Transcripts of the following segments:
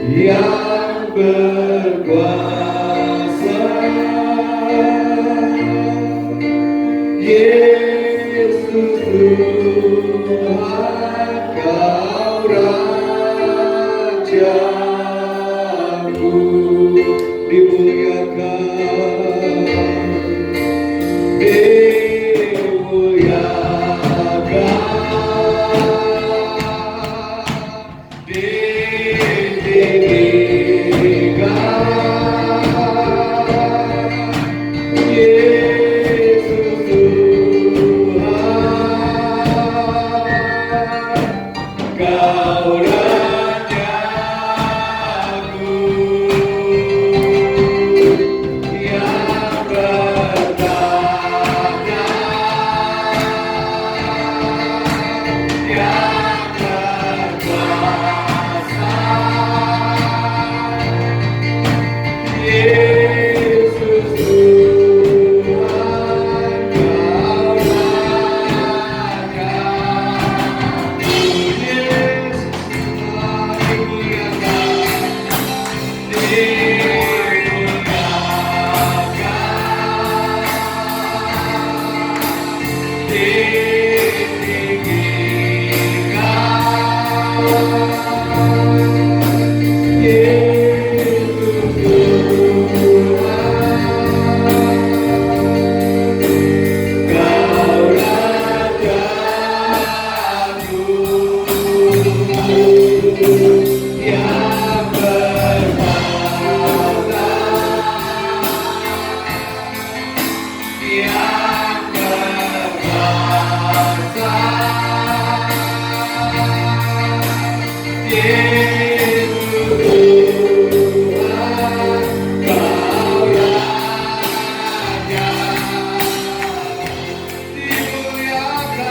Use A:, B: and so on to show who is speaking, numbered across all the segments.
A: yang berkuasa, Yesus Tuhan, Kau Rajaku, dimuliakan, Kau Rajaku yang bertahta, yang berkuasa, Yesus Tuhan, Kau Rajaku, Yesus yang berkuasa, yang berkuasa, Yesus Tuhan, Kau Raja, dimuliakan,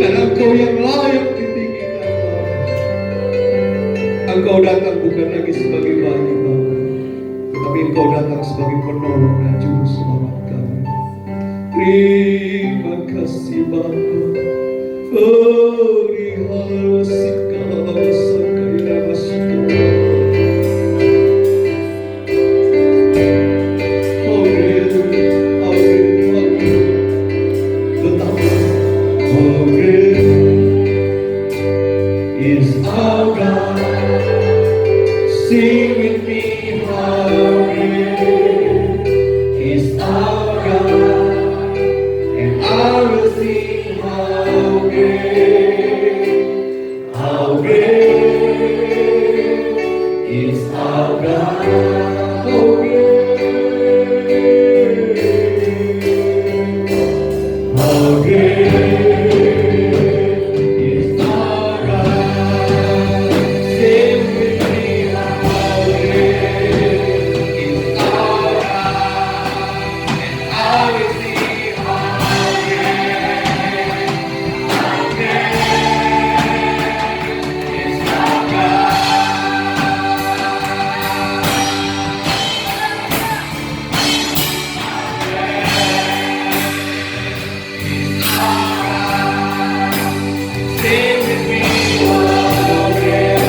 A: karena Engkau yang layak ditinggikan Bapa. Engkau datang bukan lagi sebagai bayi Bapa, tetapi Engkau datang sebagai penolong dan juru selamat kami. Terima kasih Bapa. Oh, is our God. Sing with me, how great is our God, and I will sing how great is our God. How great is our God. Sing with me, how great is our God, and I will sing how great is our God. Sing with me, how great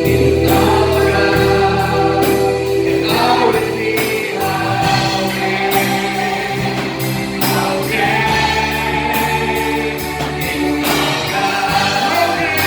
A: is our God, and I will sing how great is our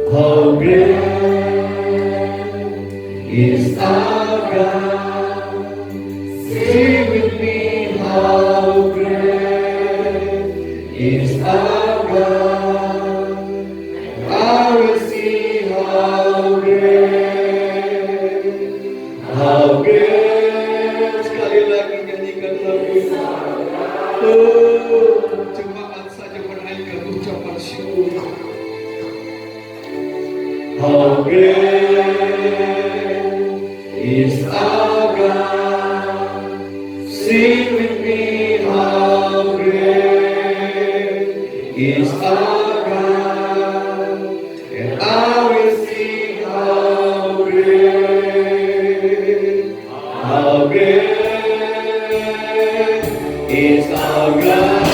A: How great is our God? Sing with me, how great is our God? I will sing how great. Sekali lagi nyanyikan lagu ini. Oh, jemaat saja menaikkan ucapan syukur. How great is our God? Sing with me, how great is our God? And I will sing how great is our God.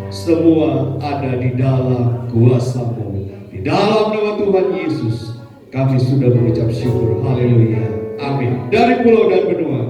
A: semua ada di dalam kuasa-Mu. Di dalam nama Tuhan Yesus, kami sudah mengucap syukur. Haleluya. Amin. Dari pulau dan benua.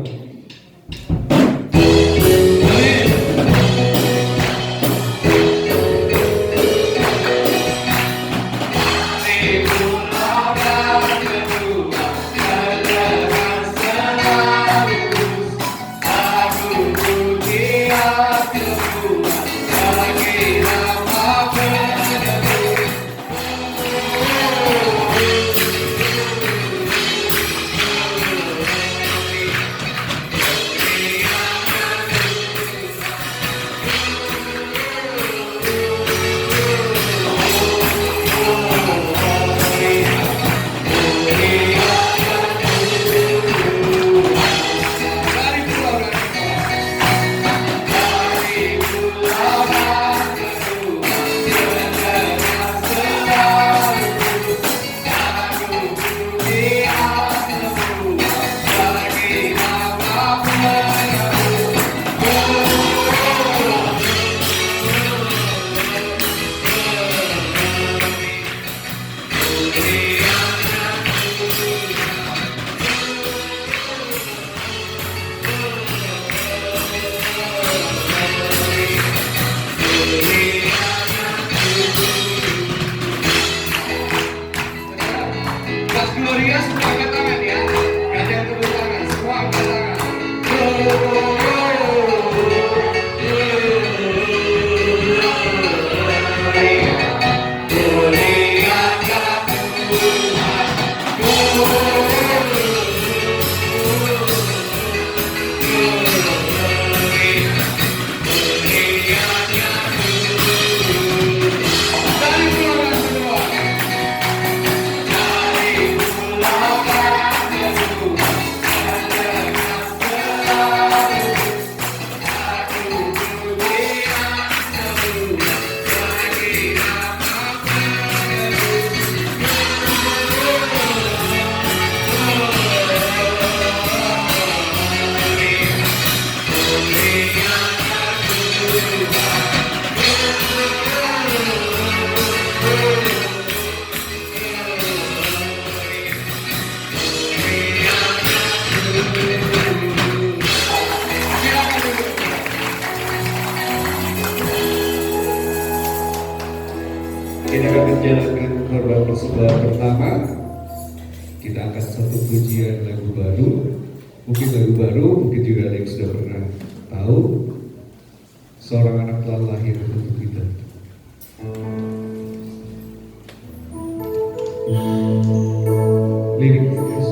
A: Kita akan menjalankan korban persembahan pertama. Kita angkat satu pujian lagu baru. Mungkin lagu baru, mungkin juga ada yang sudah pernah tahu. Seorang anak telah lahir untuk kita. Lirik Yesus.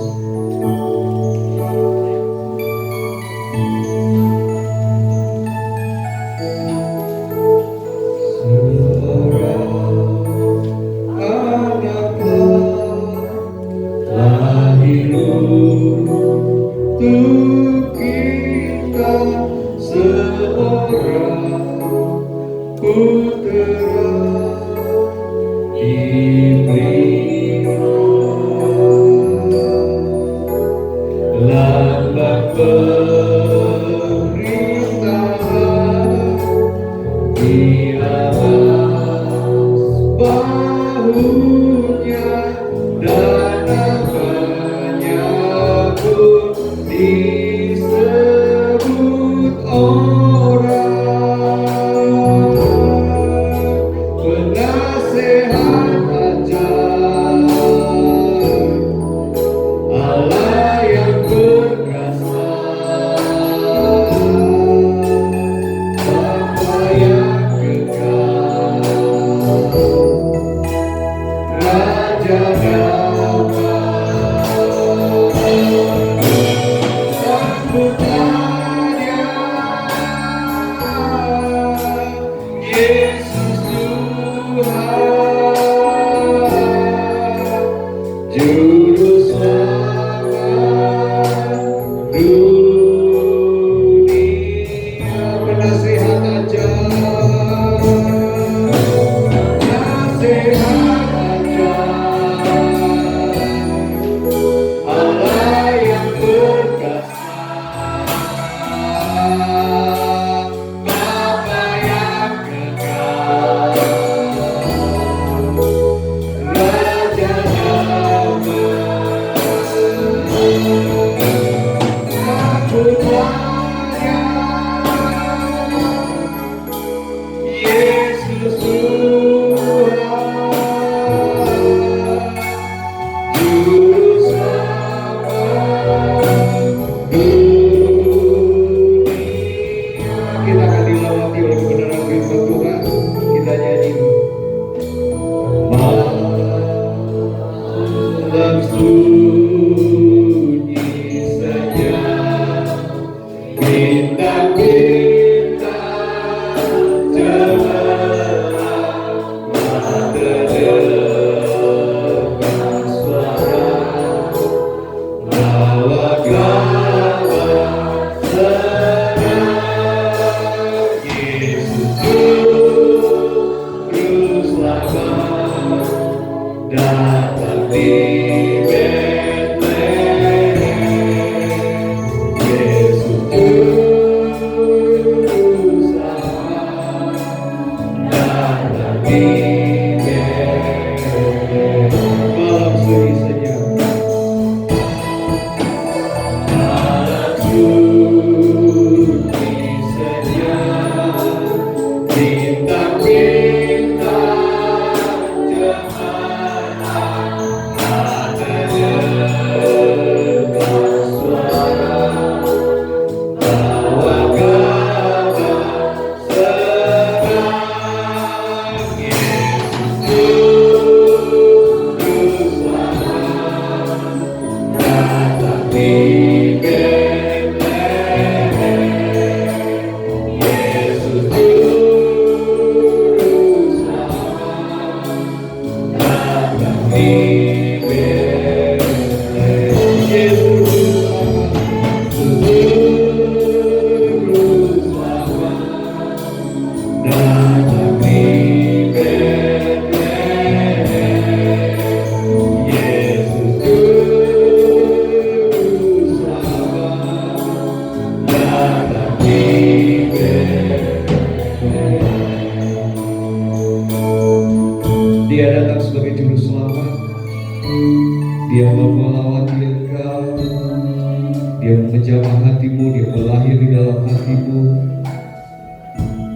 A: datang sebagai juru selamat. Dia melawati engkau, dia menjamah hatimu, dia melahir di dalam hatimu.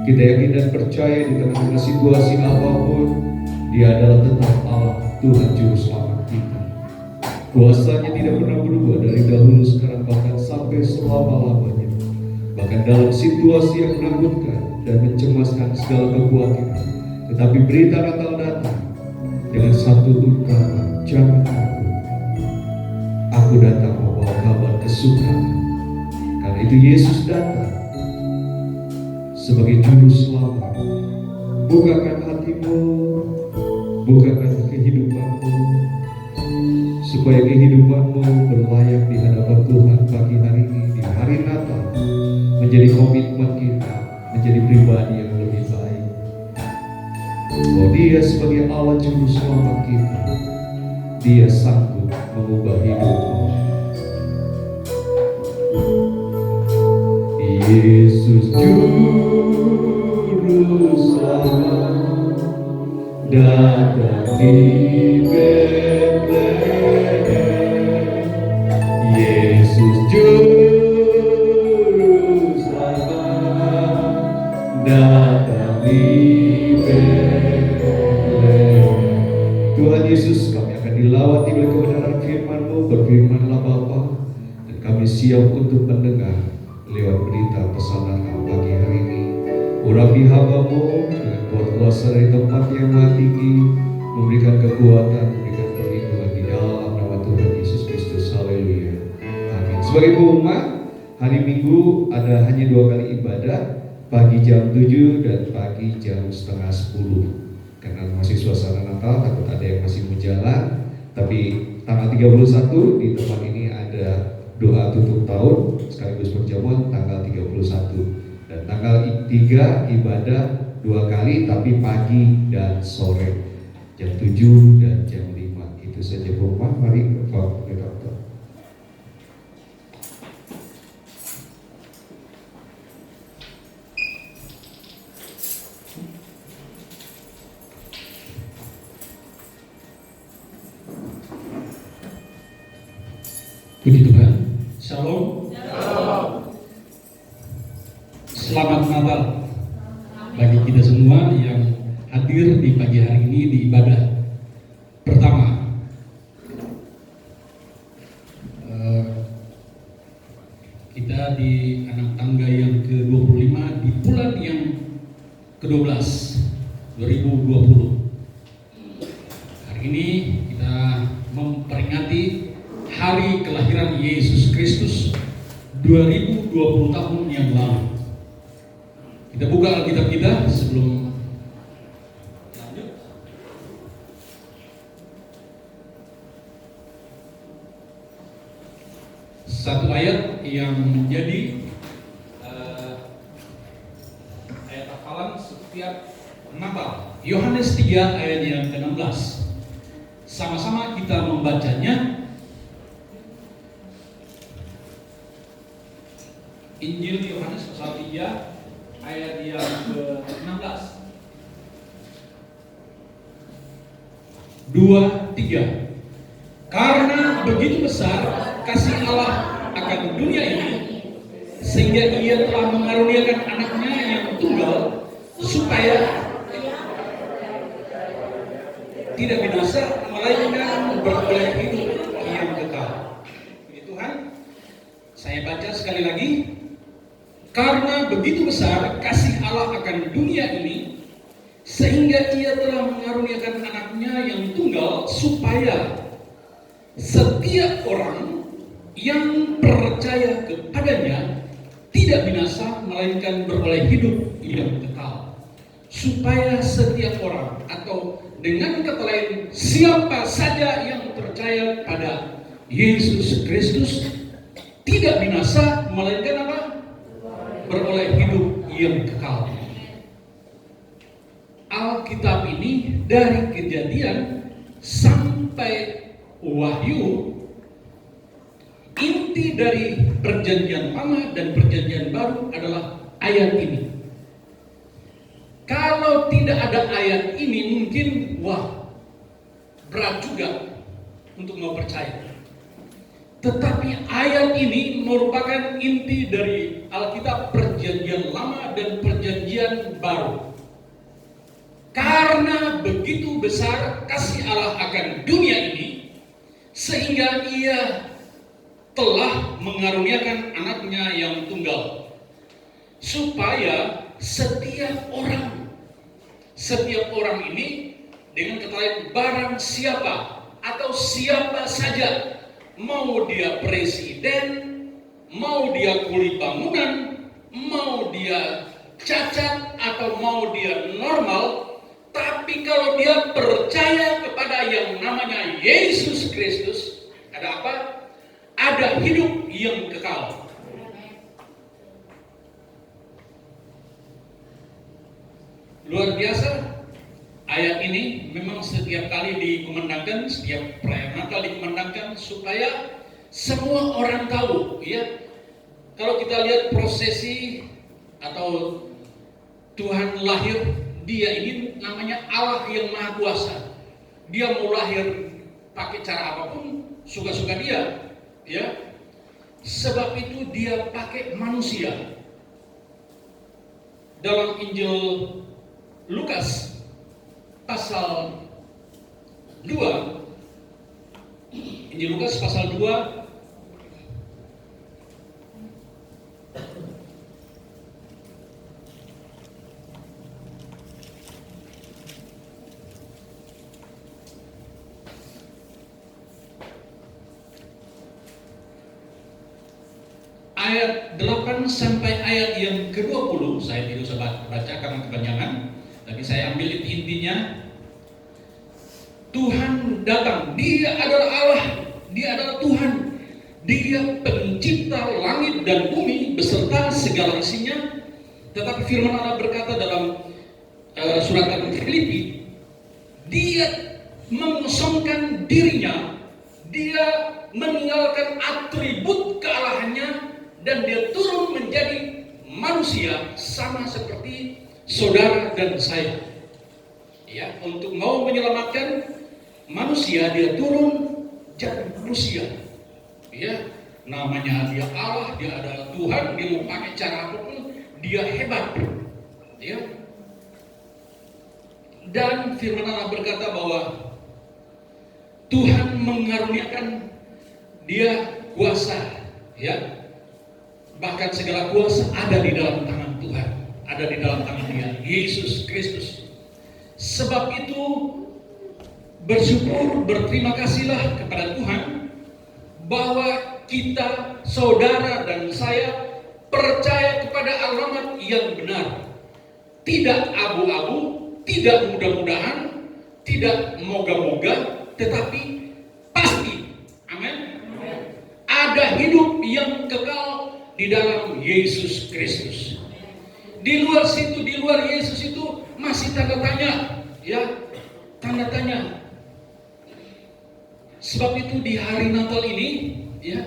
A: Kita yakin dan percaya di tengah-tengah situasi apapun, dia adalah tetap Allah, Tuhan juru selamat kita. Kuasanya tidak pernah berubah dari dahulu, sekarang, bahkan sampai selama-lamanya. Bahkan dalam situasi yang menakutkan dan mencemaskan segala kekhawatiran, tetapi berita Natal datang dengan satu ungkapan, jangan takut. Aku datang membawa kabar kesukaan. Karena itu Yesus datang sebagai juru selamat. Bukakan hatimu, bukakan kehidupanmu, supaya kehidupanmu berlayak di hadapan Tuhan pagi hari ini, di hari Natal, menjadi komitmen kita, menjadi pribadi yang lebih baik. Bahwa Dia sebagai Allah juru selamat kita, Dia sanggup mengubah hidupmu. Yesus juru selamat datang di Betlehem. Yesus juru selamat datang di Betlehem. Tuhan Yesus, kami akan dilawati oleh kebenaran firman-Mu. Berfirmanlah Bapa, dan kami siap untuk mendengar lewat berita pesanan pagi hari ini. Urapi hamba-Mu dengan kuat kuasa dari tempat yang maha tinggi, memberikan kekuatan, memberikan perlindungan di dalam nama Tuhan Yesus Kristus. Haleluya. Amin. Sebagai umat, hari Minggu ada hanya 2 kali ibadah, pagi jam 7 dan pagi jam setengah 10. Karena masih suasana Natal, takut ada yang masih mau jalan. Tapi tanggal 31 di tempat ini ada doa tutup tahun sekaligus perjamuan tanggal 31. Dan tanggal 3 ibadah 2 kali, tapi pagi dan sore, jam 7 dan jam 5. Itu saja rumah. Mari Pak Redaktor.
B: Puji Tuhan. Shalom. Selamat Natal bagi kita semua yang hadir di pagi hari ini di ibadah pertama. Kita di anak tangga yang ke-25 di bulan yang ke-12 2020. Hari ini kita memperingati hari kelahiran Yesus Kristus 2020 tahun yang lalu. Kita buka Alkitab kita sebelum lanjut. Satu ayat yang menjadi ayat hafalan setiap Natal. Yohanes 3 ayat yang ke-16. Sama-sama kita membacanya. Injil Yohanes pasal 3 ayat yang ke-16. 2-3. Karena begitu besar kasih Allah akan dunia ini, sehingga Ia telah mengaruniakan anaknya yang tunggal, supaya tidak binasa, melainkan beroleh hidup yang kekal. Puji Tuhan. Saya baca sekali lagi. Karena begitu besar kasih Allah akan dunia ini, sehingga Ia telah mengaruniakan anaknya yang tunggal, supaya setiap orang yang percaya kepadanya tidak binasa, melainkan beroleh hidup yang kekal. Supaya setiap orang, atau dengan kata lain, siapa saja yang percaya pada Yesus Kristus tidak binasa, melainkan apa? Beroleh hidup yang kekal. Alkitab ini dari Kejadian sampai Wahyu, inti dari Perjanjian Lama dan Perjanjian Baru adalah ayat ini. Kalau tidak ada ayat ini, mungkin berat juga untuk mau percaya. Tetapi ayat ini merupakan inti dari Alkitab Perjanjian Lama dan Perjanjian Baru. Karena begitu besar kasih Allah akan dunia ini, sehingga Ia telah mengaruniakan anaknya yang tunggal, supaya setiap orang ini, dengan kata lain, barang siapa atau siapa saja, mau dia presiden, mau dia kuli bangunan, mau dia cacat atau mau dia normal, tapi kalau dia percaya kepada yang namanya Yesus Kristus, ada apa? Ada hidup yang kekal. Luar biasa. Ayat ini memang setiap kali dikumandangkan, setiap perayaan Natal dikumandangkan supaya semua orang tahu, ya. Kalau kita lihat prosesi atau Tuhan lahir, Dia ini namanya Allah yang Maha Kuasa. Dia mau lahir pakai cara apapun, suka-suka Dia, ya. Sebab itu Dia pakai manusia. Dalam Injil Lukas pasal 2, Injil Lukas pasal 2 ayat 8 sampai ayat yang ke-20. Saya tidak usah baca karena kepanjangan, tapi saya ambil intinya. Tuhan datang, Dia adalah Allah, Dia adalah Tuhan, Dia pencipta langit dan bumi beserta segala isinya. Tetapi firman Allah berkata dalam surat Filipi, Dia mengosongkan dirinya, Dia meninggalkan atribut kealahannya, dan Dia turun menjadi manusia sama seperti saudara dan saya. Ya, untuk mau menyelamatkan manusia, Dia turun jadi manusia. Ya, namanya Dia Allah, Dia adalah Tuhan, Dia mau pakai cara apapun, Dia hebat. Ya. Dan firman Allah berkata bahwa Tuhan mengaruniakan Dia kuasa, ya. Bahkan segala kuasa ada di dalam tangan Tuhan, ada di dalam tangan Dia, Yesus Kristus. Sebab itu bersyukur, berterima kasihlah kepada Tuhan bahwa kita, saudara dan saya, percaya kepada alamat yang benar. Tidak abu-abu, tidak mudah-mudahan, tidak moga-moga, tetapi pasti. Amin. Ada hidup yang kekal di dalam Yesus Kristus. Di luar situ, di luar Yesus itu masih tanda tanya, ya, tanda tanya. Sebab itu di hari Natal ini, ya,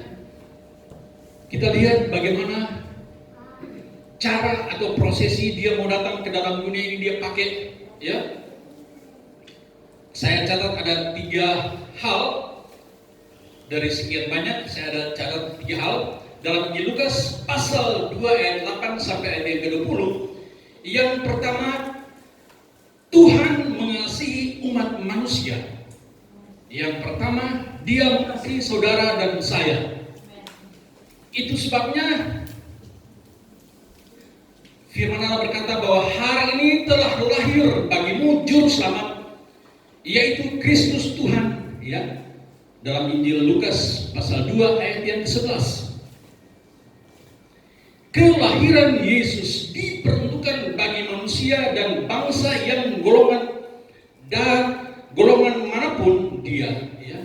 B: kita lihat bagaimana cara atau prosesi Dia mau datang ke dalam dunia ini Dia pakai, ya. Saya catat ada 3 hal dari sekian banyak. Saya ada catat 3 hal dalam Injil Lukas pasal 2 ayat 8 sampai ayat yang ke-20. Yang pertama, Tuhan mengasihi umat manusia. Yang pertama, Dia mengasihi saudara dan saya. Itu sebabnya firman Allah berkata bahwa hari ini telah lahir bagimu juru selamat, yaitu Kristus Tuhan, ya. Dalam Injil Lukas pasal 2 ayat yang ke-11. Kelahiran Yesus diperuntukkan bagi manusia dan bangsa yang golongan manapun dia, ya.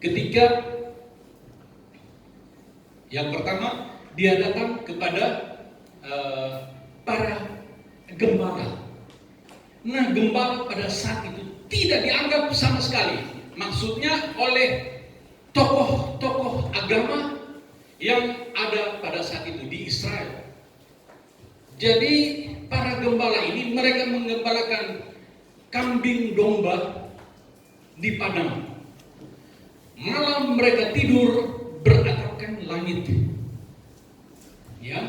B: Ketika yang pertama, Dia datang kepada para gembala. Nah, gembala pada saat itu tidak dianggap sama sekali, maksudnya oleh tokoh-tokoh agama yang ada pada saat itu di Israel. Jadi para gembala ini mereka menggembalakan kambing domba di padang. Malam mereka tidur beratapkan langit. Ya,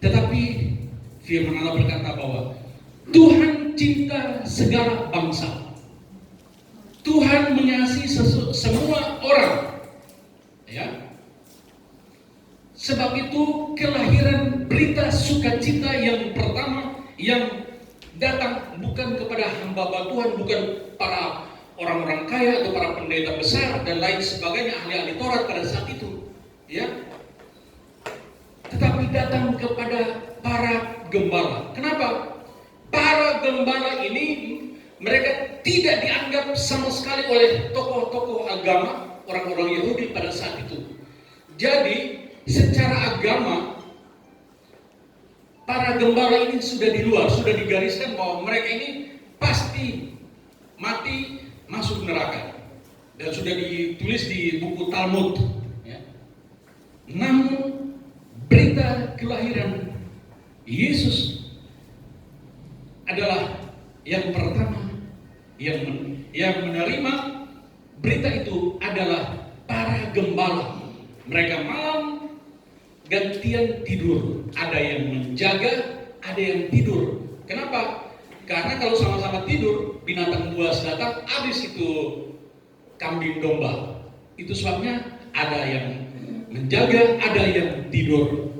B: tetapi firman Allah berkata bahwa Tuhan cinta segala bangsa. Tuhan mengasihi semua orang. Ya. Sebab itu kelahiran berita sukacita yang pertama yang datang bukan kepada hamba Tuhan, bukan para orang-orang kaya atau para pendeta besar dan lain sebagainya, ahli-ahli Taurat pada saat itu, ya. Tetapi datang kepada para gembala. Kenapa? Para gembala ini mereka tidak dianggap sama sekali oleh tokoh-tokoh agama orang-orang Yahudi pada saat itu. Jadi secara agama para gembala ini sudah di luar, sudah digariskan bahwa mereka ini pasti mati masuk neraka, dan sudah ditulis di buku Talmud. Ya. Namun berita kelahiran Yesus adalah yang pertama yang menerima berita itu adalah para gembala. Mereka malam gantian tidur. Ada yang menjaga, ada yang tidur. Kenapa? Karena kalau sama-sama tidur, binatang buas datang, habis itu kambing domba. Itu sebabnya ada yang menjaga, ada yang tidur.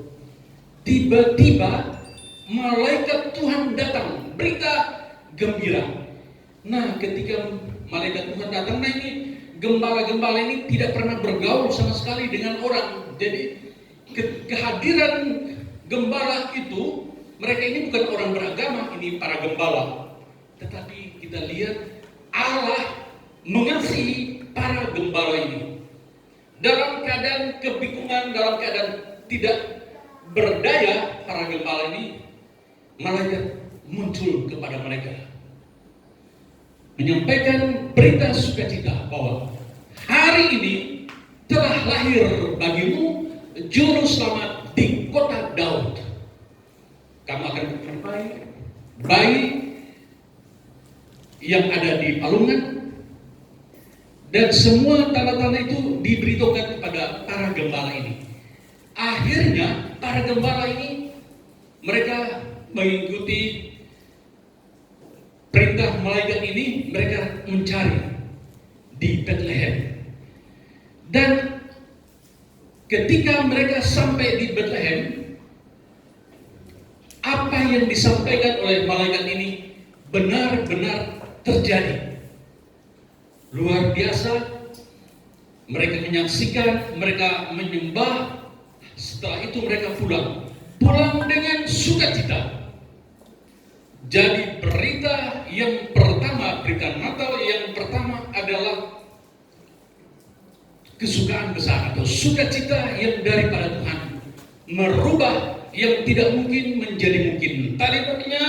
B: Tiba-tiba malaikat Tuhan datang, berita gembira. Nah, ketika malaikat Tuhan datang, nah ini gembala-gembala ini tidak pernah bergaul sama sekali dengan orang. Jadi kehadiran gembala itu, mereka ini bukan orang beragama, ini para gembala. Tetapi kita lihat Allah mengasihi para gembala ini. Dalam keadaan kebingungan, dalam keadaan tidak berdaya, para gembala ini, malaikat muncul kepada mereka, menyampaikan berita sukacita bahwa hari ini telah lahir bagimu juru selamat di kota Daud. Kamu akan menjumpai bayi yang ada di palungan, dan semua tanda-tanda itu diberitahukan kepada para gembala ini. Akhirnya para gembala ini mereka mengikuti perintah malaikat ini, mereka mencari di Bethlehem. Dan ketika mereka sampai di Bethlehem, apa yang disampaikan oleh malaikat ini benar-benar terjadi. Luar biasa. Mereka menyaksikan, mereka menyembah. Setelah itu mereka pulang dengan sukacita. Jadi berita yang pertama, berita Natal yang pertama adalah kesukaan besar atau sukacita yang daripada Tuhan, merubah yang tidak mungkin menjadi mungkin. Tadinya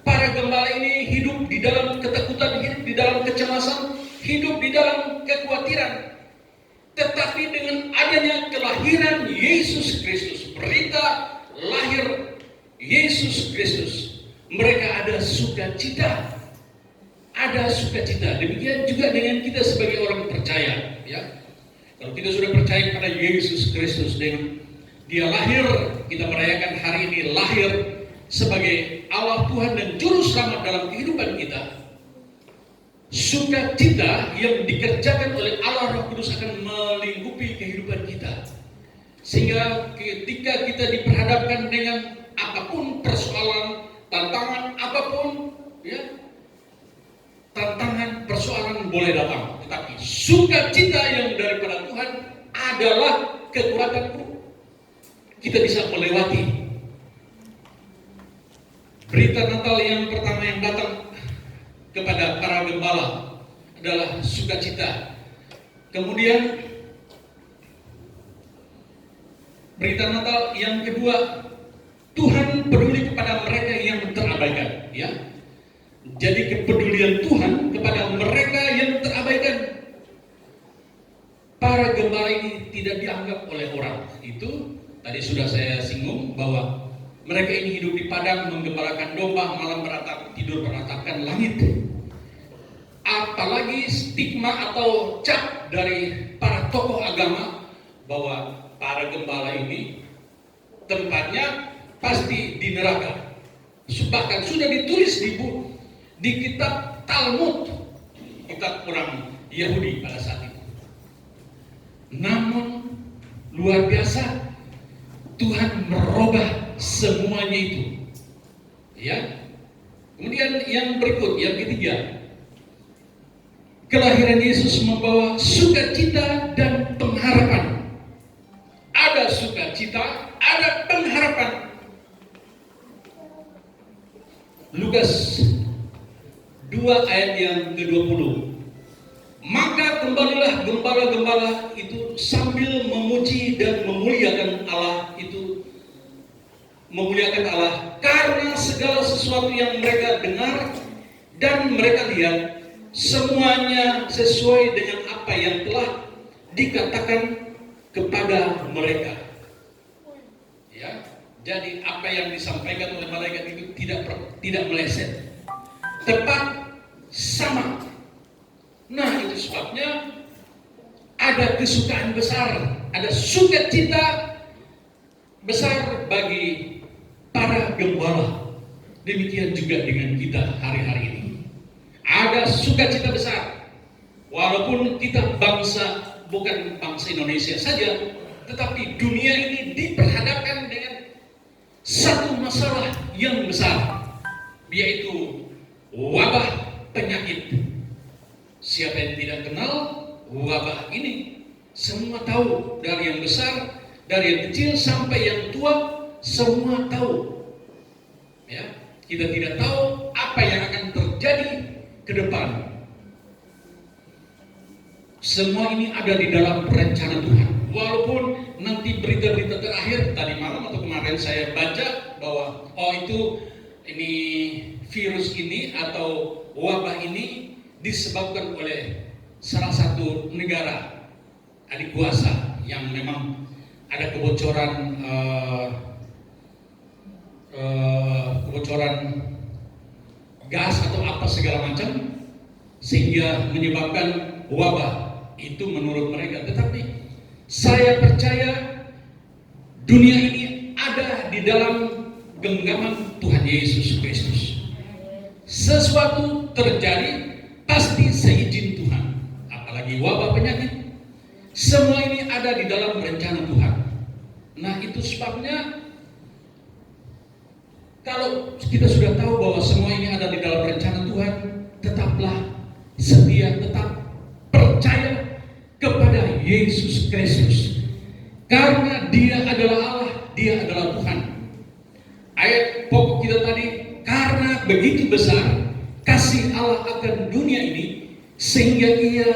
B: para gembala ini hidup di dalam ketakutan, hidup di dalam kecemasan, hidup di dalam kekhawatiran. Tetapi dengan adanya kelahiran Yesus Kristus, berita lahir Yesus Kristus, mereka ada sukacita. Ada sukacita. Demikian juga dengan kita sebagai orang percaya, ya. Kalau kita sudah percaya kepada Yesus Kristus, dengan Dia lahir, kita merayakan hari ini lahir sebagai Allah Tuhan dan Juru Selamat dalam kehidupan kita. Sukacita yang dikerjakan oleh Allah Roh Kudus akan melingkupi kehidupan kita. Sehingga ketika kita diperhadapkan dengan apapun persoalan, tantangan apapun, ya, tantangan persoalan boleh datang, tetapi sukacita yang daripada Tuhan adalah kekuatanku. Kita bisa melewati. Berita Natal yang pertama yang datang kepada para gembala adalah sukacita. Kemudian berita Natal yang kedua, Tuhan peduli kepada mereka yang terabaikan, ya. Jadi kepedulian Tuhan kepada mereka yang terabaikan. Para gembala ini tidak dianggap oleh orang. Itu tadi sudah saya singgung bahwa mereka ini hidup di padang, menggembalakan domba, malam tidur beratapkan langit. apalagi stigma atau cap dari para tokoh agama bahwa para gembala ini tempatnya pasti di neraka. Bahkan sudah ditulis di kitab Talmud, kitab orang Yahudi pada saat itu. Namun luar biasa, Tuhan merubah semuanya itu. Ya. Kemudian yang berikut, yang ketiga, kelahiran Yesus membawa sukacita dan pengharapan. Ada sukacita, ada pengharapan. Lukas 2 ayat yang ke-20. Maka kembalilah gembala-gembala itu sambil memuji dan memuliakan Allah karena segala sesuatu yang mereka dengar dan mereka lihat semuanya sesuai dengan apa yang telah dikatakan kepada mereka. Ya, jadi apa yang disampaikan oleh malaikat itu tidak meleset, tepat sama. Nah, itu sebabnya ada kesukaan besar, ada sukacita besar bagi para gembala. Demikian juga dengan kita hari-hari ini. Ada sukacita besar. Walaupun kita bukan bangsa Indonesia saja, tetapi dunia ini diperhadapkan dengan satu masalah yang besar, yaitu wabah penyakit. Siapa yang tidak kenal wabah ini? Semua tahu, dari yang besar, dari yang kecil sampai yang tua, semua tahu. Ya, kita tidak tahu apa yang akan terjadi ke depan. Semua ini ada di dalam rencana Tuhan. Walaupun nanti berita-berita terakhir tadi malam atau kemarin saya baca bahwa ini virus ini atau wabah ini disebabkan oleh salah satu negara adik kuasa yang memang ada kebocoran gas atau apa segala macam sehingga menyebabkan wabah itu menurut mereka. Tetapi saya percaya dunia ini ada di dalam genggaman Tuhan Yesus Kristus. Sesuatu terjadi pasti seizin Tuhan, apalagi wabah penyakit. Semua ini ada di dalam rencana Tuhan. Nah, itu sebabnya kalau kita sudah tahu bahwa semua ini ada di dalam rencana Tuhan, tetaplah setia, tetap percaya kepada Yesus Kristus. Karena Dia adalah Allah, Dia adalah Tuhan. Ayat pokok kita tadi, karena begitu besar kasih Allah akan dunia ini, sehingga Ia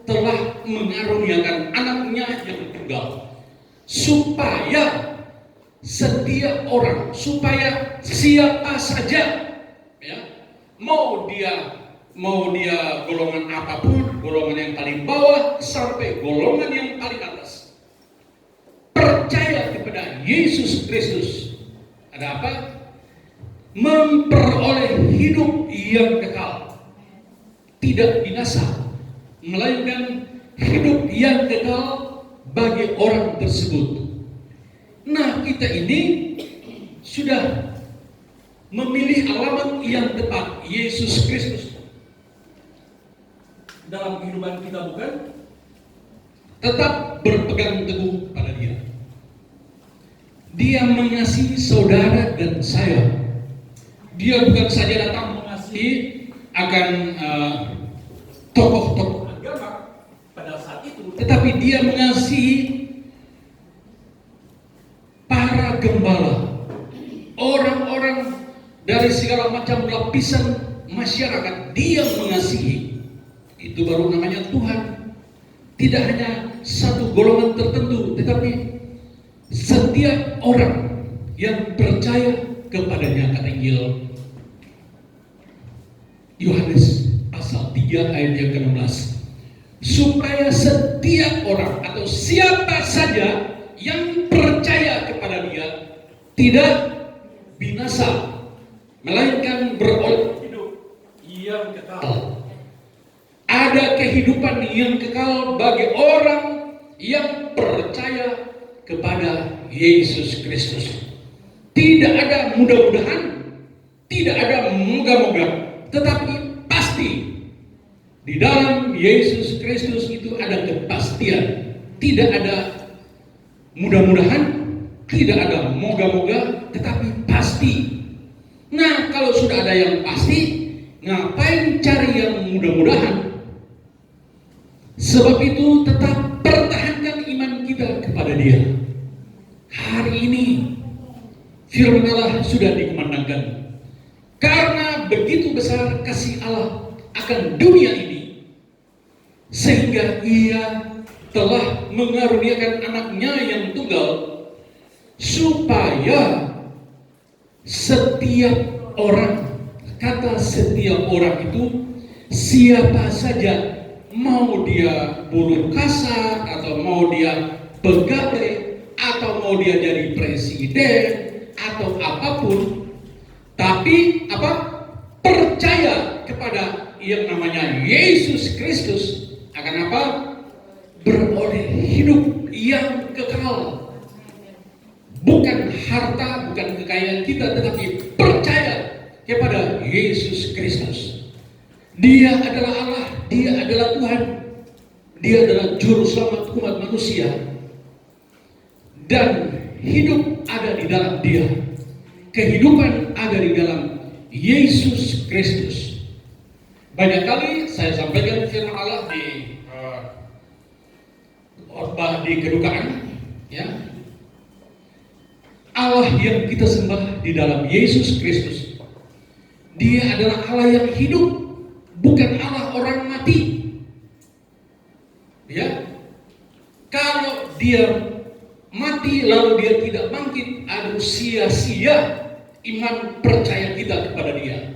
B: telah mengaruniakan anaknya yang tunggal, supaya setiap orang, supaya siapa saja, ya, mau dia golongan apapun, golongan yang paling bawah sampai golongan yang paling atas, percaya kepada Yesus Kristus. Ada apa? Memperoleh hidup yang kekal, tidak binasa, melainkan hidup yang kekal bagi orang tersebut. Nah, kita ini sudah memilih alamat yang tepat, Yesus Kristus dalam kehidupan kita, bukan? Tetap berpegang teguh pada Dia. Dia mengasihi saudara dan saya. Dia bukan saja datang mengasihi akan tokoh-tokoh agama pada saat itu, tetapi Dia mengasihi para gembala, orang-orang dari segala macam lapisan masyarakat. Dia mengasihi. Itu baru namanya Tuhan. Tidak hanya satu golongan tertentu, tetapi setiap orang yang percaya kepadanya, kata Injil Yohanes pasal 3 ayat yang ke-16. Supaya setiap orang atau siapa saja yang percaya kepada Dia tidak binasa, melainkan beroleh hidup yang kekal. kehidupan yang kekal bagi orang yang percaya kepada Yesus Kristus. Tidak ada mudah-mudahan, tidak ada moga-moga, tetapi pasti di dalam Yesus Kristus itu ada kepastian. Tidak ada mudah-mudahan, tidak ada moga-moga, tetapi pasti. Nah, kalau sudah ada yang pasti, ngapain cari yang mudah-mudahan? Sebab itu tetap pertahankan iman kita kepada Dia. Hari ini firman Allah sudah dikumandangkan. Karena begitu besar kasih Allah akan dunia ini, sehingga Ia telah mengaruniakan anaknya yang tunggal, supaya setiap orang, kata setiap orang itu siapa saja, mau dia buruh kasar, atau mau dia pegawai, atau mau dia jadi presiden, atau apapun, tapi percaya kepada yang namanya Yesus Kristus, akan apa? Beroleh hidup yang kekal. Bukan harta, bukan kekayaan kita, tetapi percaya kepada Yesus Kristus. Dia adalah Allah, Dia adalah Tuhan, Dia adalah juru selamat umat manusia, dan hidup ada di dalam Dia. Kehidupan ada di dalam Yesus Kristus. Banyak kali saya sampaikan firman Allah di khotbah di kedukaan, ya. Allah yang kita sembah di dalam Yesus Kristus, Dia adalah Allah yang hidup, bukan Allah orang mati. Ya, kalau Dia mati lalu Dia tidak bangkit, aduh sia-sia iman percaya kita kepada Dia.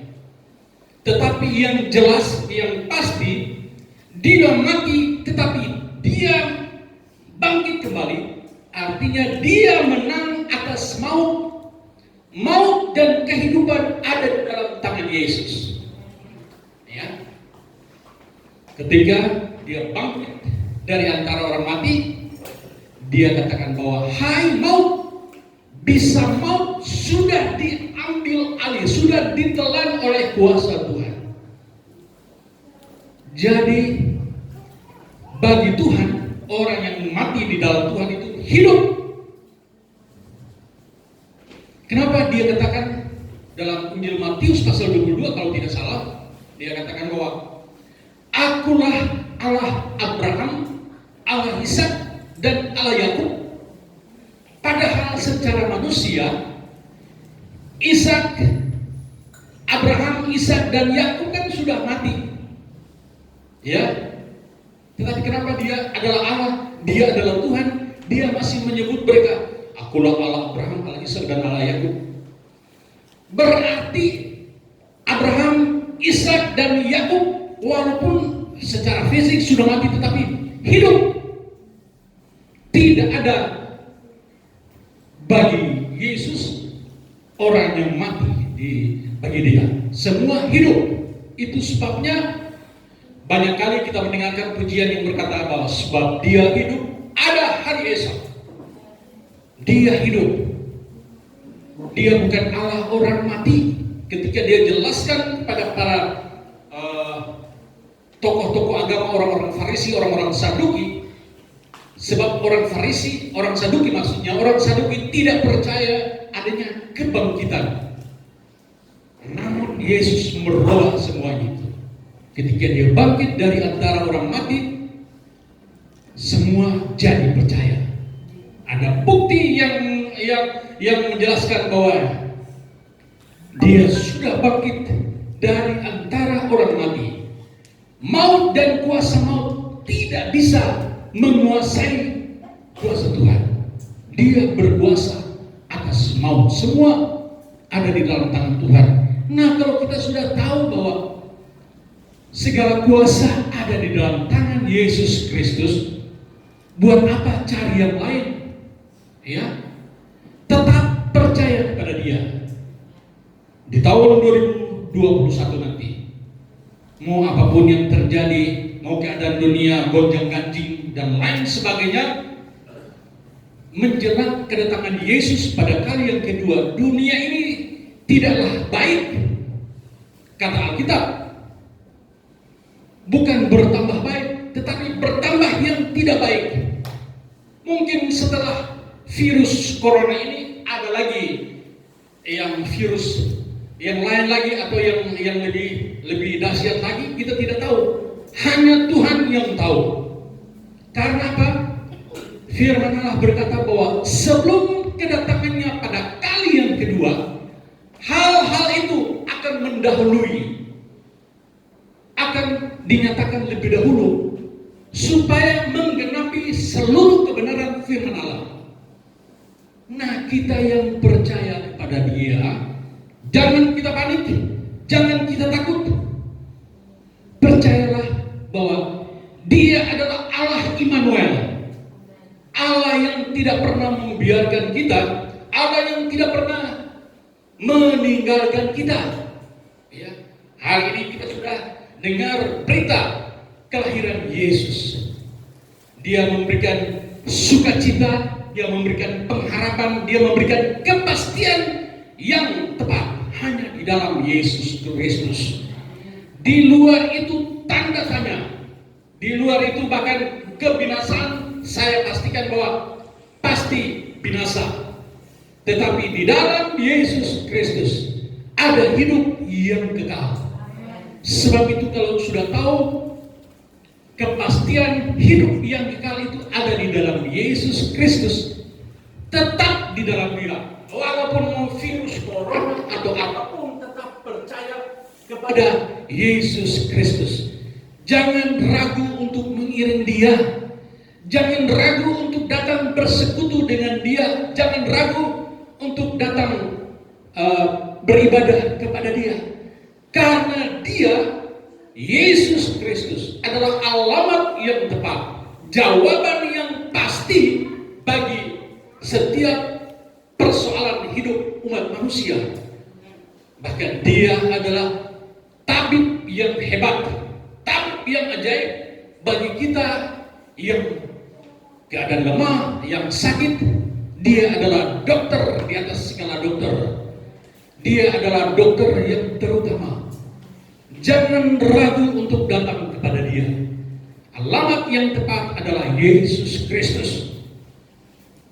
B: Tetapi yang jelas, yang pasti, Dia mati tetapi Dia bangkit kembali. Artinya Dia menang atas maut. Maut dan kehidupan ada di dalam tangan Yesus. Ya. Ketika Dia bangkit dari antara orang mati, Dia katakan bahwa hai maut, bisa maut sudah diambil alih, sudah ditelan oleh kuasa Tuhan. Jadi bagi Tuhan, orang yang mati di dalam Tuhan itu hidup. Kenapa Dia katakan dalam Injil Matius pasal 22 kalau tidak salah, Dia katakan bahwa Akulah Allah Abraham, Allah Ishak, dan Allah Yakub. Padahal secara manusia, Abraham, Ishak, dan Yakub kan sudah mati. Ya. Tetapi kenapa Dia adalah Allah, Dia adalah Tuhan, Dia masih menyebut mereka, Akulah Allah Abraham, Allah Ishak, dan Allah Yakub. Berarti Abraham, Ishak, dan Yakub walaupun secara fisik sudah mati tetapi hidup. Tidak ada bagi Yesus orang yang mati bagi Dia. Semua hidup. Itu sebabnya banyak kali kita mendengarkan pujian yang berkata bahwa sebab Dia hidup, ada hari esok. Dia hidup. Dia bukan Allah orang mati. Ketika Dia jelaskan kepada para tokoh-tokoh agama, orang-orang Farisi, orang-orang Saduki. Sebab orang Farisi, orang Saduki maksudnya, orang Saduki tidak percaya adanya kebangkitan. Namun Yesus merubah semuanya itu. Ketika Dia bangkit dari antara orang mati, semua jadi percaya. Ada bukti yang menjelaskan bahwa Dia sudah bangkit dari antara orang mati. Maut dan kuasa maut tidak bisa menguasai kuasa Tuhan. Dia berkuasa atas maut. Semua ada di dalam tangan Tuhan. Nah, kalau kita sudah tahu bahwa segala kuasa ada di dalam tangan Yesus Kristus, buat apa cari yang lain? Ya, tetap percaya kepada Dia. Di tahun 2021 nanti, mau apapun yang terjadi mau keadaan dunia gonjang-ganjing dan lain sebagainya, menjelang kedatangan Yesus pada kali yang kedua, dunia ini tidaklah baik. Kata Alkitab, bukan bertambah baik, tetapi bertambah yang tidak baik. Mungkin setelah virus corona ini ada lagi yang virus yang lain lagi, atau yang lebih dahsyat lagi, kita tidak tahu. Hanya Tuhan yang tahu. Karena apa? Firman Allah berkata bahwa sebelum kedatangannya pada kali yang kedua, hal-hal itu akan mendahului, akan dinyatakan lebih dahulu, supaya menggenapi seluruh kebenaran firman Allah. Nah, kita yang percaya kepada Dia, jangan kita panik, jangan kita takut. Percayalah bahwa Dia adalah Allah Immanuel, Allah yang tidak pernah membiarkan kita, Allah yang tidak pernah meninggalkan kita. Ya, hari ini kita sudah dengar berita kelahiran Yesus. Dia memberikan sukacita, Dia memberikan pengharapan, Dia memberikan kepastian yang tepat hanya di dalam Yesus Kristus. Di luar itu tanda tanya, di luar itu bahkan kebinasaan, saya pastikan bahwa pasti binasa. Tetapi di dalam Yesus Kristus ada hidup yang kekal. Sebab itu kalau sudah tahu kepastian hidup yang kekal itu ada di dalam Yesus Kristus, tetap di dalam Dia. Walaupun mau virus corona atau apapun, tetap percaya kepada Yesus Kristus. Jangan ragu untuk mengiring Dia. Jangan ragu untuk datang bersekutu dengan Dia. Jangan ragu untuk datang beribadah kepada Dia. Karena Dia, Yesus Kristus, adalah alamat yang tepat, jawaban yang pasti bagi setiap persoalan hidup umat manusia. Bahkan Dia adalah tabib yang hebat, tabib yang ajaib bagi kita yang keadaan lemah, yang sakit. Dia adalah dokter di atas segala dokter. Dia adalah dokter yang terutama. Jangan ragu untuk datang kepada Dia. Alamat yang tepat adalah Yesus Kristus.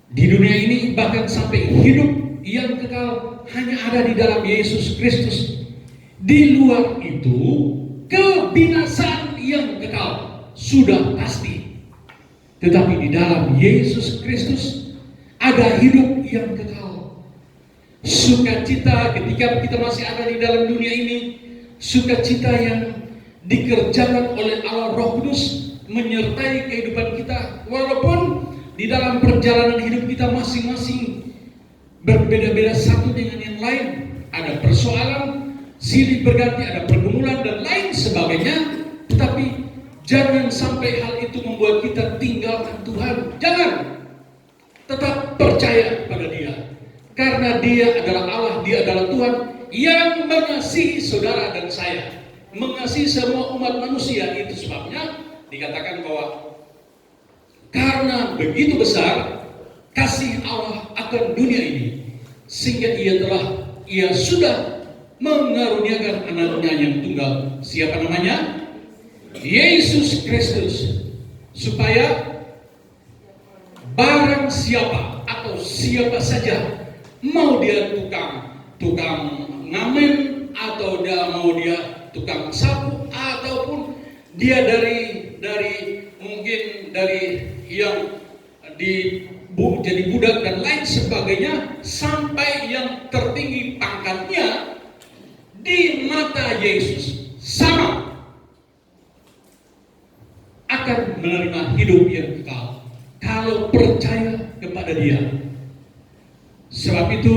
B: Di dunia ini bahkan sampai hidup yang kekal hanya ada di dalam Yesus Kristus. Di luar itu kebinasaan yang kekal sudah pasti. Tetapi di dalam Yesus Kristus ada hidup yang kekal. Sukacita ketika kita masih ada di dalam dunia ini, sukacita yang dikerjakan oleh Allah Roh Kudus menyertai kehidupan kita. Walaupun di dalam perjalanan hidup kita masing-masing berbeda-beda satu dengan yang lain, ada persoalan, silih berganti, ada pergumulan dan lain sebagainya. Tetapi jangan sampai hal itu membuat kita tinggalkan Tuhan. Jangan. Tetap percaya pada Dia. Karena Dia adalah Allah, Dia adalah Tuhan yang mengasihi saudara dan saya, mengasihi semua umat manusia. Itu sebabnya dikatakan bahwa karena begitu besar kasih Allah akan dunia ini, sehingga Ia sudah mengaruniakan anaknya yang tunggal. Siapa namanya? Yesus Kristus. Supaya barang siapa atau siapa saja, mau dia tukang ngamen, atau mau dia tukang sapu, ataupun dia dari mungkin dari yang jadi budak dan lain sebagainya, sampai yang tertinggi pangkatnya, di mata Yesus sama akan menerima hidup yang kekal kalau percaya kepada Dia. Sebab itu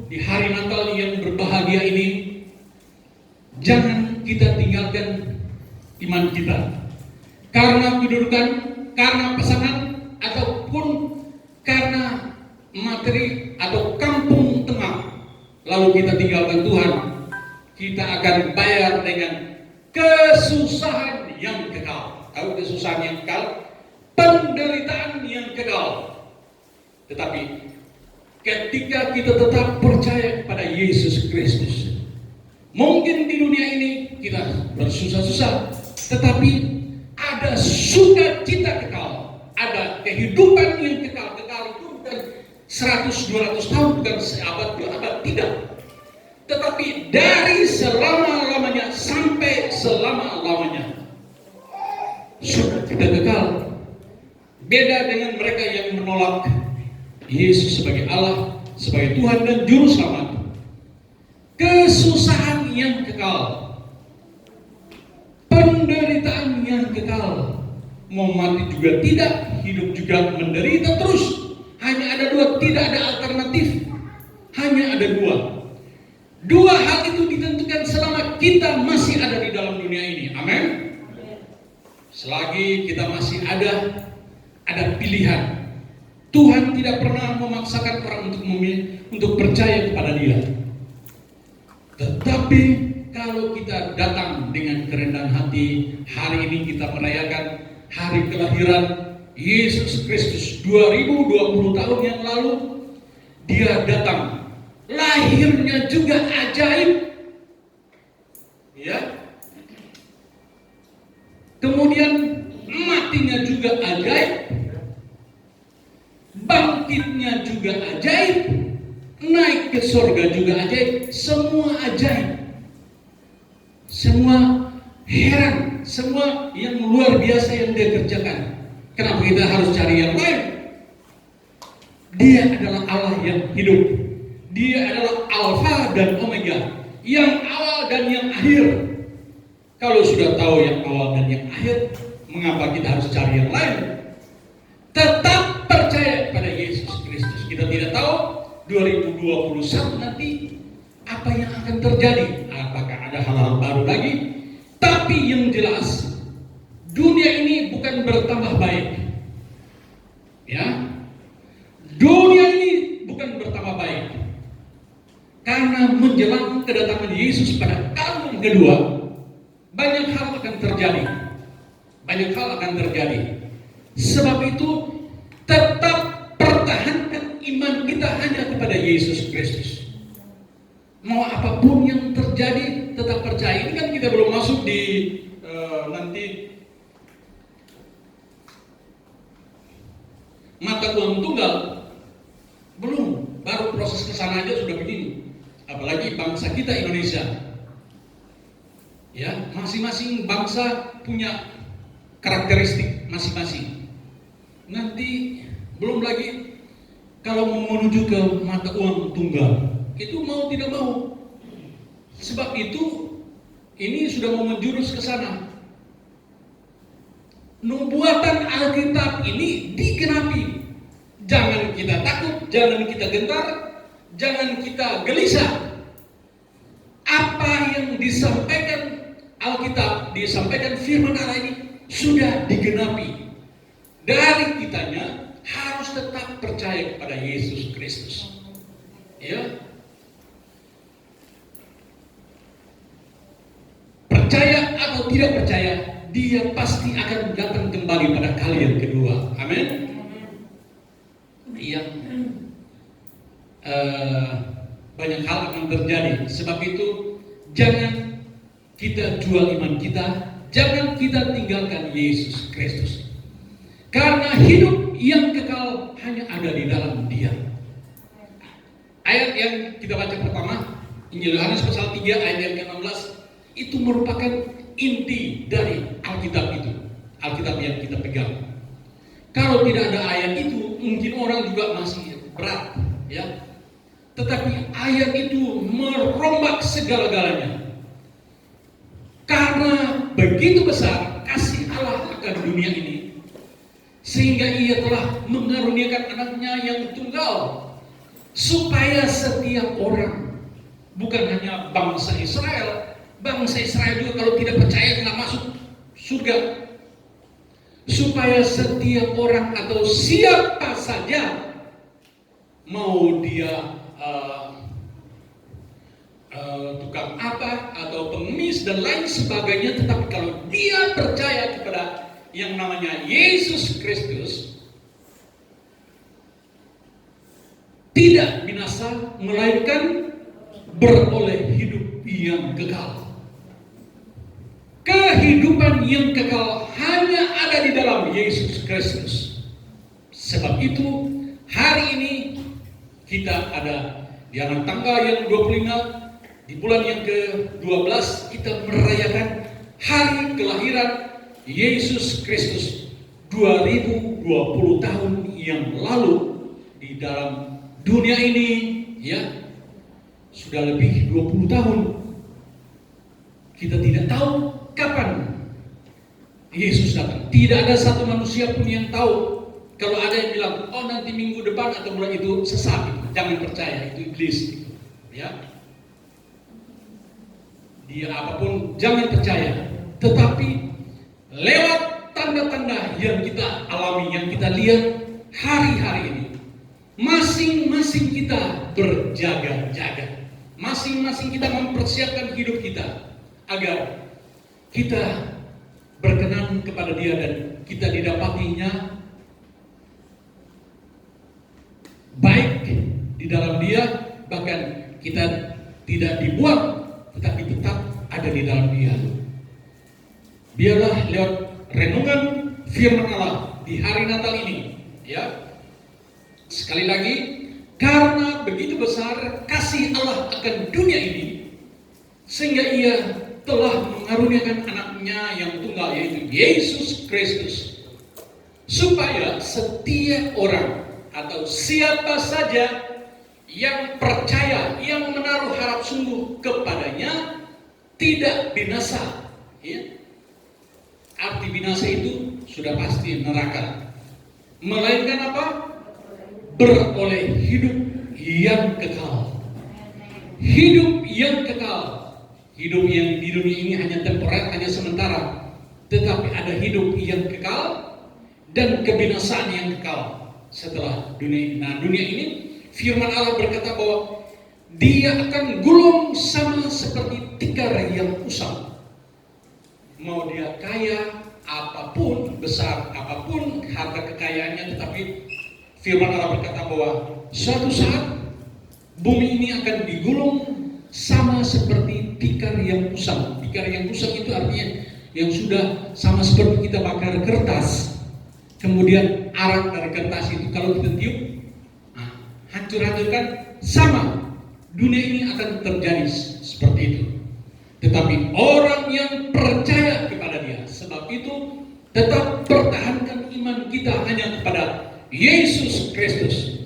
B: di hari Natal yang berbahagia ini, jangan kita tinggalkan iman kita karena kedudukan, karena pasangan, ataupun karena materi atau kampung tengah, lalu kita tinggalkan Tuhan. Kita akan bayar dengan kesusahan yang kekal. tahu kesusahan yang kekal, penderitaan yang kekal. Tetapi ketika kita tetap percaya kepada Yesus Kristus, mungkin di dunia ini kita bersusah-susah, tetapi ada sukacita kekal, ada kehidupan yang kekal. Kekal itu bukan 100-200 tahun, bukan seabad 2 abad, tidak. Tetapi dari selama-lamanya sampai selama-lamanya sukacita kekal. Beda dengan mereka yang menolak Yesus sebagai Allah, sebagai Tuhan dan Juru Selamat. Kesusahan yang kekal, penderitaan yang kekal, mau mati juga tidak, hidup juga menderita terus. Hanya ada dua, tidak ada alternatif. Hanya ada dua. Dua hal itu ditentukan selama kita masih ada di dalam dunia ini. Amin. Selagi kita masih ada pilihan. Tuhan tidak pernah memaksakan orang untuk memilih, untuk percaya kepada Dia. Tetapi kalau kita datang dengan kerendahan hati, hari ini kita merayakan hari kelahiran Yesus Kristus 2020 tahun yang lalu. Dia datang, lahirnya juga ajaib, ya. Kemudian matinya juga ajaib, bangkitnya juga ajaib, naik ke surga juga ajaib, semua ajaib, semua heran, semua yang luar biasa yang Dia kerjakan. Kenapa kita harus cari yang lain? Dia adalah Allah yang hidup. Dia adalah Alfa dan Omega, yang awal dan yang akhir. Kalau sudah tahu yang awal dan yang akhir, mengapa kita harus cari yang lain? Tetap percaya pada Yesus Kristus. Kita tidak tahu 2021 nanti apa yang akan terjadi. Apakah ada hal-hal baru lagi? Tapi yang jelas, dunia ini bukan bertambah baik. Ya, dunia ini bukan bertambah baik. Karena menjelang kedatangan Yesus pada kali yang kedua, banyak hal akan terjadi. Banyak hal akan terjadi. Sebab itu, tetap pertahankan iman kita hanya kepada Yesus Kristus. Mau apapun yang terjadi, tetap percaya. Ini kan kita belum masuk di nanti mata uang tunggal. Belum, baru proses kesana aja sudah begini. Apalagi bangsa kita Indonesia. Ya, masing-masing bangsa punya karakteristik masing-masing. Nanti belum lagi kalau mau menuju ke mata uang tunggal, itu mau tidak mau. Sebab itu ini sudah mau menjurus ke sana. Nubuatan Alkitab ini digenapi. Jangan kita takut, jangan kita gentar, jangan kita gelisah. Apa yang disampaikan Alkitab, disampaikan firman Allah ini sudah digenapi. Dari kitanya harus tetap percaya kepada Yesus Kristus. Ya. Percaya atau tidak percaya, Dia pasti akan datang kembali pada kali yang kedua. Amin. Yang banyak hal akan terjadi. Sebab itu jangan kita jual iman kita, jangan kita tinggalkan Yesus Kristus. Karena hidup yang kekal hanya ada di dalam Dia. Ayat yang kita baca pertama, Injil Yohanes pasal 3 ayat yang ke-16, itu merupakan inti dari Alkitab itu. Alkitab yang kita pegang. Kalau tidak ada ayat itu, mungkin orang juga masih berat, ya. Tetapi ayat itu merombak segala-galanya. Karena begitu besar kasih Allah akan dunia ini, sehingga Ia telah mengaruniakan anaknya yang tunggal, supaya setiap orang, bukan hanya bangsa Israel juga kalau tidak percaya tidak masuk surga, supaya setiap orang atau siapa saja, mau dia tukang apa atau pengemis dan lain sebagainya, tetapi kalau dia percaya kepada yang namanya Yesus Kristus tidak binasa, melainkan beroleh hidup yang kekal. Kehidupan yang kekal hanya ada di dalam Yesus Kristus. Sebab itu hari ini kita ada di tanggal yang 25 di bulan yang ke-12 kita merayakan hari kelahiran Yesus Kristus 2020 tahun yang lalu di dalam dunia ini, ya. Sudah lebih 20 tahun. Kita tidak tahu kapan Yesus datang. Tidak ada satu manusia pun yang tahu. Kalau ada yang bilang, oh nanti minggu depan atau bulan itu sesat, jangan percaya, itu iblis, ya. Dia apapun jangan percaya. Tetapi lewat tanda-tanda yang kita alami, yang kita lihat hari-hari ini, masing-masing kita berjaga-jaga. Masing-masing kita mempersiapkan hidup kita agar kita berkenan kepada Dia dan kita didapatinya baik di dalam Dia, bahkan kita tidak dibuang tetapi tetap ada di dalam Dia. Biarlah lewat renungan firman Allah di hari Natal ini, ya. Sekali lagi, karena begitu besar kasih Allah akan dunia ini, sehingga Ia telah mengaruniakan anaknya yang tunggal, yaitu Yesus Kristus, supaya setiap orang atau siapa saja yang percaya, yang menaruh harap sungguh kepadanya tidak binasa, ya. Arti binasa itu sudah pasti neraka, melainkan apa? Beroleh hidup yang kekal. Hidup yang kekal. Hidup yang di dunia ini hanya temporer, hanya sementara. Tetapi ada hidup yang kekal dan kebinasaan yang kekal setelah dunia ini. Nah, dunia ini firman Allah berkata bahwa Dia akan gulung sama seperti tikar yang usang. Mau dia kaya apapun, besar apapun harta kekayaannya, tetapi firman Allah berkata bahwa suatu saat bumi ini akan digulung sama seperti tikar yang usang. Tikar yang usang itu artinya yang sudah sama seperti kita bakar kertas. Kemudian arang dari kertas itu kalau kita tiup, hancur-hancurkan, sama dunia ini akan terjadi seperti itu. Tetapi orang yang percaya kepada Dia, sebab itu tetap pertahankan iman kita hanya kepada Yesus Kristus,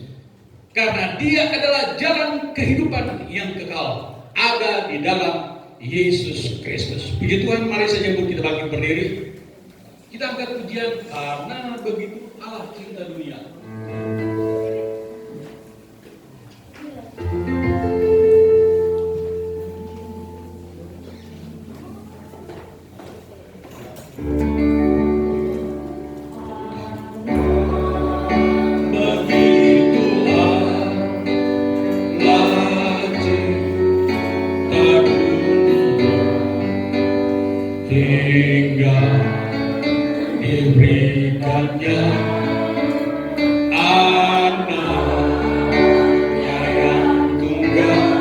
B: karena Dia adalah jalan kehidupan yang kekal, ada di dalam Yesus Kristus. Puji Tuhan, mari saja kita bangkit berdiri. Kita angkat pujian, karena begitu Allah cinta dunia. Hingga diberikannya anaknya yang tunggal,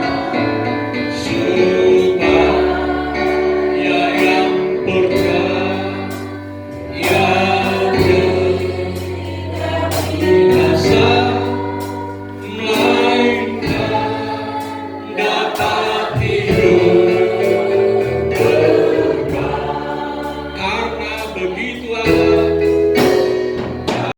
B: supaya yang percaya tidak binasa, melainkan dapat hidup